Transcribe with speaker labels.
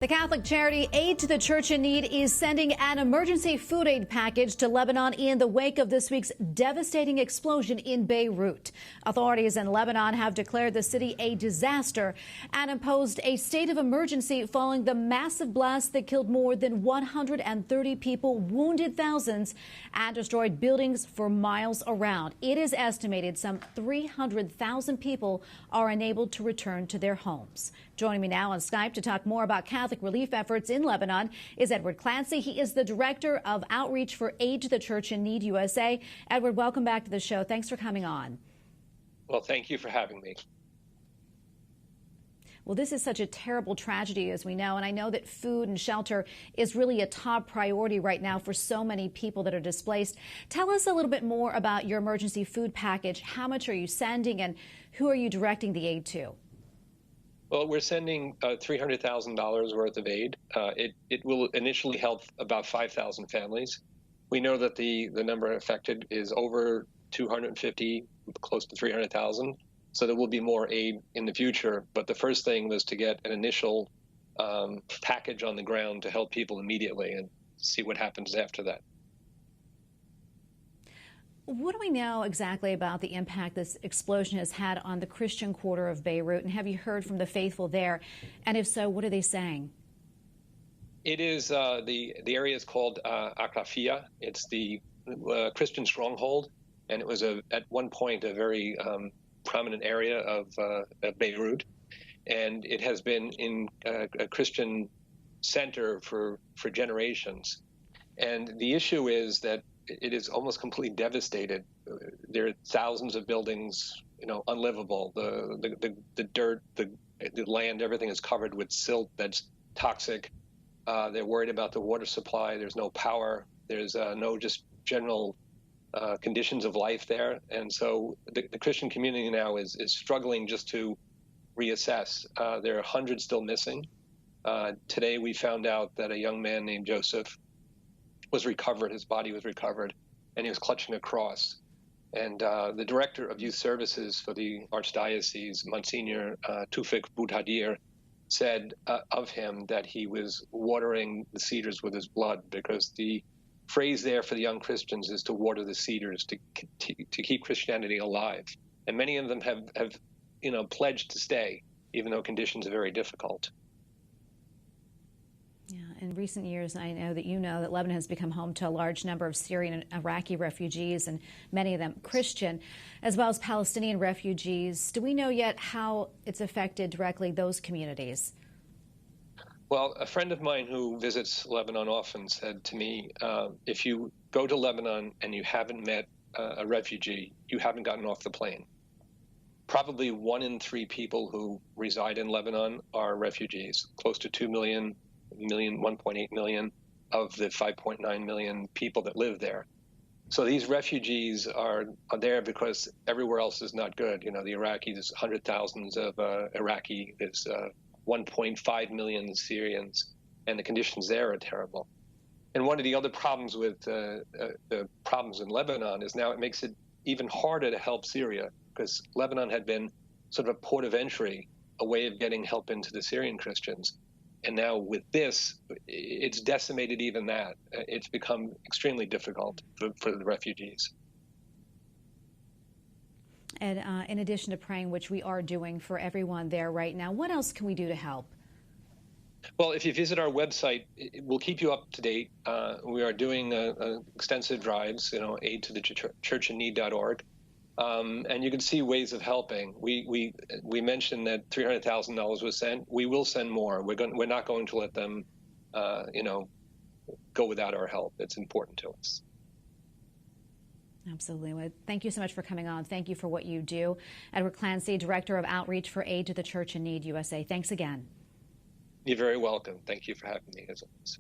Speaker 1: The Catholic charity Aid to the Church in Need is sending an emergency food aid package to Lebanon in the wake of this week's devastating explosion in Beirut. Authorities in Lebanon have declared the city a disaster and imposed a state of emergency following the massive blast that killed more than 130 people, wounded thousands, and destroyed buildings for miles around. It is estimated some 300,000 people are unable to return to their homes. Joining me now on Skype to talk more about Catholic relief efforts in Lebanon is Edward Clancy. He is the director of outreach for Aid to the Church in Need USA. Edward, welcome back to the show. Thanks for coming on.
Speaker 2: Well, thank you for having me.
Speaker 1: Well, this is such a terrible tragedy, as we know, and I know that food and shelter is really a top priority right now for so many people that are displaced. Tell us a little bit more about your emergency food package. How much are you sending, and who are you directing the aid to?
Speaker 2: Well, we're sending $300,000 worth of aid. It will initially help about 5,000 families. We know that the number affected is over 250, close to 300,000. So there will be more aid in the future. But the first thing was to get an initial package on the ground to help people immediately and see what happens after that.
Speaker 1: What do we know exactly about the impact this explosion has had on the Christian quarter of Beirut? And have you heard from the faithful there? And if so, what are they saying?
Speaker 2: It is the area is called Akrafia. It's the Christian stronghold, and it was at one point a very prominent area of Beirut, and it has been in a Christian center for generations. And the issue is that it is almost completely devastated. There are thousands of buildings, unlivable. The dirt, the land, everything is covered with silt that's toxic. They're worried about the water supply. There's no power. There's no just general conditions of life there. And so the Christian community now is struggling just to reassess. There are hundreds still missing. Today we found out that a young man named Joseph was recovered. His body was recovered, and he was clutching a cross. And the director of youth services for the archdiocese, Monsignor Tufik Boudhadir, said of him that he was watering the cedars with his blood, because the phrase there for the young Christians is to water the cedars, to keep Christianity alive. And many of them have pledged to stay, even though conditions are very difficult.
Speaker 1: Yeah, in recent years, I know that Lebanon has become home to a large number of Syrian and Iraqi refugees, and many of them Christian, as well as Palestinian refugees. Do we know yet how it's affected directly those communities?
Speaker 2: Well, a friend of mine who visits Lebanon often said to me, if you go to Lebanon and you haven't met a refugee, you haven't gotten off the plane. Probably 1 in 3 people who reside in Lebanon are refugees, close to 2 million, 1.8 million of the 5.9 million people that live there. So these refugees are there because everywhere else is not good. The Iraqis, there's 100,000 of Iraqi, there's 1.5 million Syrians, and the conditions there are terrible. And one of the other problems with the problems in Lebanon is now it makes it even harder to help Syria, because Lebanon had been sort of a port of entry, a way of getting help into the Syrian Christians. And now with this, it's decimated even that. It's become extremely difficult for the refugees.
Speaker 1: And in addition to praying, which we are doing for everyone there right now, what else can we do to help?
Speaker 2: Well, if you visit our website, we'll keep you up to date. We are doing extensive drives, aid to the churchinneed.org. And you can see ways of helping. We mentioned that $300,000 was sent. We will send more. We're not going to let them, go without our help. It's important to us.
Speaker 1: Absolutely. Well, thank you so much for coming on. Thank you for what you do. Edward Clancy, Director of Outreach for Aid to the Church in Need USA. Thanks again.
Speaker 2: You're very welcome. Thank you for having me, as always.